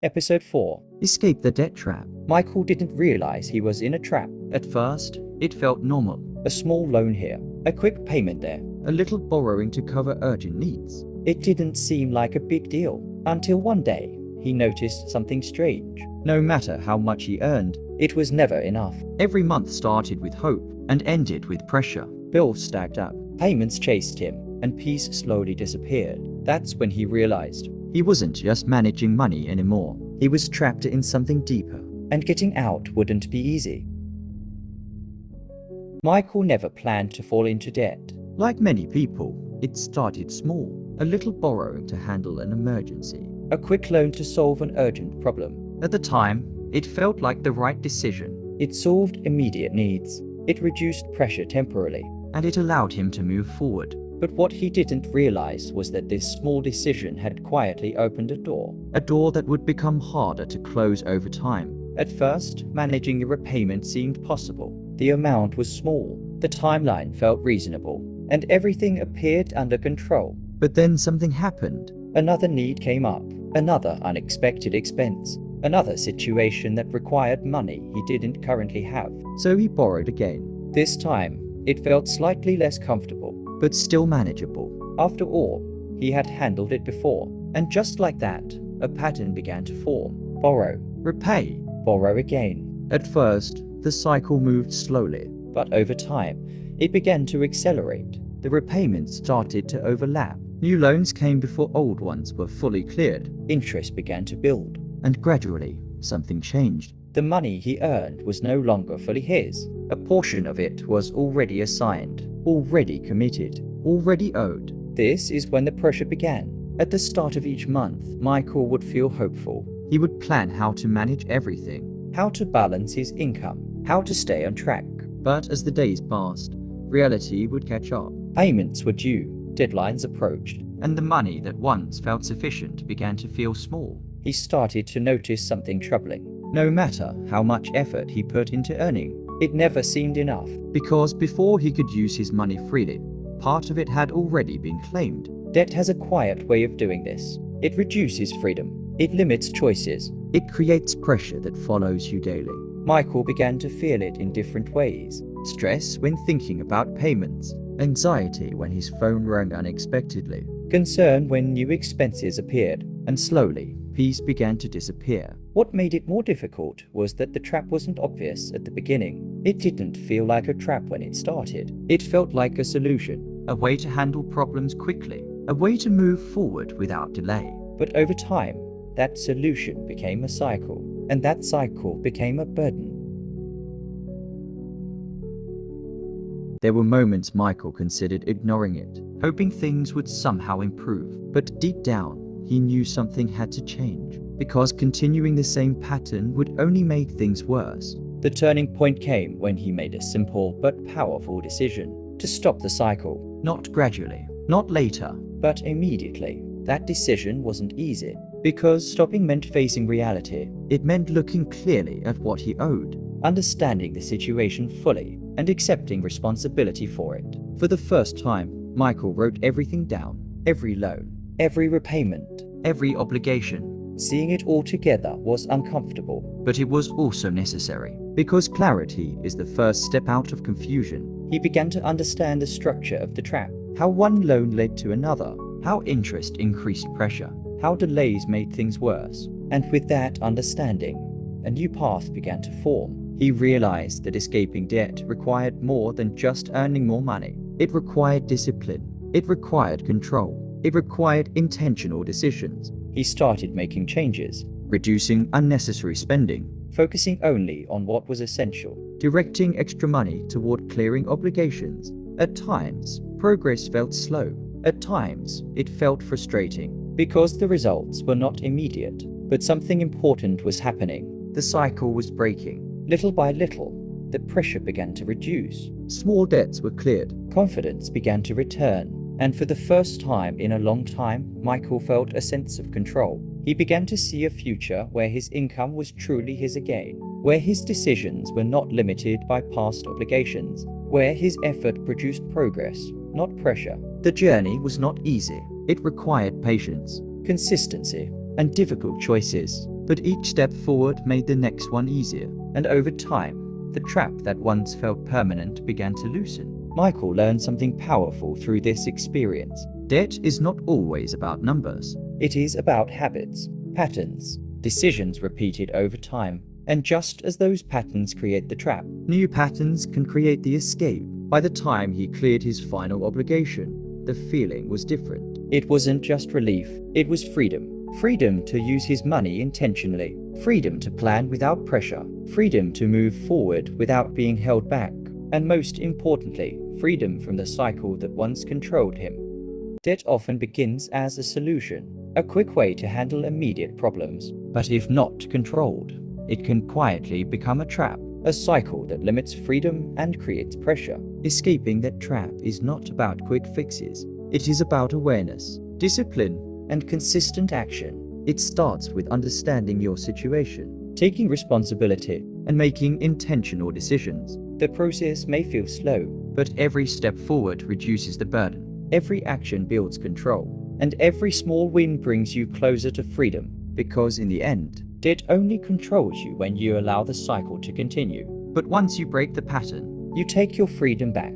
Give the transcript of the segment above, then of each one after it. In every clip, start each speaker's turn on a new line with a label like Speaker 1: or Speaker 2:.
Speaker 1: Episode 4.
Speaker 2: Escape the debt trap.
Speaker 1: Michael didn't realize he was in a trap.
Speaker 2: At first, it felt normal.
Speaker 1: A small loan here, a quick payment there.
Speaker 2: A little borrowing to cover urgent needs.
Speaker 1: It didn't seem like a big deal, until one day, he noticed something strange. No matter how much he earned, it was never enough.
Speaker 2: Every month started with hope and ended with pressure.
Speaker 1: Bills stacked up, payments chased him, and peace slowly disappeared. That's when he realized
Speaker 2: he wasn't just managing money anymore.
Speaker 1: He was trapped in something deeper, and getting out wouldn't be easy. Michael never planned to fall into debt.
Speaker 2: Like many people, it started small. A little borrowing to handle an emergency.
Speaker 1: A quick loan to solve an urgent problem.
Speaker 2: At the time, it felt like the right decision.
Speaker 1: It solved immediate needs. It reduced pressure temporarily.
Speaker 2: And it allowed him to move forward.
Speaker 1: But what he didn't realize was that this small decision had quietly opened a door.
Speaker 2: A door that would become harder to close over time.
Speaker 1: At first, managing the repayment seemed possible. The amount was small, the timeline felt reasonable, and everything appeared under control.
Speaker 2: But then something happened.
Speaker 1: Another need came up, another unexpected expense, another situation that required money he didn't currently have.
Speaker 2: So he borrowed again.
Speaker 1: This time, it felt slightly less comfortable,
Speaker 2: but still manageable.
Speaker 1: After all, he had handled it before, and just like that, a pattern began to form. Borrow,
Speaker 2: repay,
Speaker 1: borrow again.
Speaker 2: At first, the cycle moved slowly,
Speaker 1: but over time, it began to accelerate.
Speaker 2: The repayments started to overlap. New loans came before old ones were fully cleared.
Speaker 1: Interest began to build.
Speaker 2: And gradually, something changed.
Speaker 1: The money he earned was no longer fully his. A portion of it was already assigned, already committed, already owed. This is when the pressure began. At the start of each month, Michael would feel hopeful.
Speaker 2: He would plan how to manage everything.
Speaker 1: How to balance his income, how to stay on track.
Speaker 2: But as the days passed, reality would catch up.
Speaker 1: Payments were due, deadlines approached,
Speaker 2: and the money that once felt sufficient began to feel small.
Speaker 1: He started to notice something troubling. No matter how much effort he put into earning, it never seemed enough.
Speaker 2: Because before he could use his money freely, part of it had already been claimed.
Speaker 1: Debt has a quiet way of doing this. It reduces freedom. It limits choices.
Speaker 2: It creates pressure that follows you daily.
Speaker 1: Michael began to feel it in different ways.
Speaker 2: Stress when thinking about payments. Anxiety when his phone rang unexpectedly.
Speaker 1: Concern when new expenses appeared.
Speaker 2: And slowly, peace began to disappear.
Speaker 1: What made it more difficult was that the trap wasn't obvious at the beginning. It didn't feel like a trap when it started. It felt like a solution.
Speaker 2: A way to handle problems quickly. A way to move forward without delay.
Speaker 1: But over time, that solution became a cycle. And that cycle became a burden.
Speaker 2: There were moments Michael considered ignoring it, hoping things would somehow improve. But deep down, he knew something had to change, because continuing the same pattern would only make things worse.
Speaker 1: The turning point came when he made a simple but powerful decision to stop the cycle.
Speaker 2: Not gradually, not later,
Speaker 1: but immediately. That decision wasn't easy, because stopping meant facing reality.
Speaker 2: It meant looking clearly at what he owed,
Speaker 1: understanding the situation fully, and accepting responsibility for it. For the first time, Michael wrote everything down. Every loan, every repayment,
Speaker 2: every obligation.
Speaker 1: Seeing it all together was uncomfortable.
Speaker 2: But it was also necessary, because clarity is the first step out of confusion.
Speaker 1: He began to understand the structure of the trap, how one loan led to another, how interest increased pressure, how delays made things worse. And with that understanding, a new path began to form. He realized that escaping debt required more than just earning more money. It required discipline. It required control. It required intentional decisions. He started making changes,
Speaker 2: reducing unnecessary spending,
Speaker 1: focusing only on what was essential,
Speaker 2: directing extra money toward clearing obligations. At times, progress felt slow. At times, it felt frustrating,
Speaker 1: because the results were not immediate. But something important was happening. The cycle was breaking. Little by little, the pressure began to reduce.
Speaker 2: Small debts were cleared.
Speaker 1: Confidence began to return. And for the first time in a long time, Michael felt a sense of control. He began to see a future where his income was truly his again, where his decisions were not limited by past obligations, where his effort produced progress, not pressure. The journey was not easy. It required patience, consistency, and difficult choices.
Speaker 2: but each step forward made the next one easier.
Speaker 1: And over time, the trap that once felt permanent began to loosen. Michael learned something powerful through this experience.
Speaker 2: Debt is not always about numbers.
Speaker 1: It is about habits, patterns, decisions repeated over time. And just as those patterns create the trap,
Speaker 2: new patterns can create the escape. By the time he cleared his final obligation, the feeling was different.
Speaker 1: It wasn't just relief, it was freedom. Freedom to use his money intentionally. Freedom to plan without pressure. Freedom to move forward without being held back. And most importantly, freedom from the cycle that once controlled him. Debt often begins as a solution, a quick way to handle immediate problems. But if not controlled, it can quietly become a trap, a cycle that limits freedom and creates pressure.
Speaker 2: Escaping that trap is not about quick fixes. It is about awareness, discipline,
Speaker 1: and consistent action.
Speaker 2: It starts with understanding your situation,
Speaker 1: taking responsibility,
Speaker 2: and making intentional decisions.
Speaker 1: The process may feel slow,
Speaker 2: but every step forward reduces the burden.
Speaker 1: Every action builds control, and every small win brings you closer to freedom.
Speaker 2: Because in the end,
Speaker 1: debt only controls you when you allow the cycle to continue.
Speaker 2: But once you break the pattern,
Speaker 1: you take your freedom back.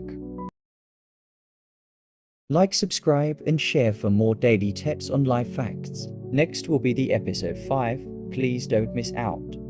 Speaker 1: Like, subscribe, and share for more daily tips on life facts. Next will be the episode 5. Please don't miss out.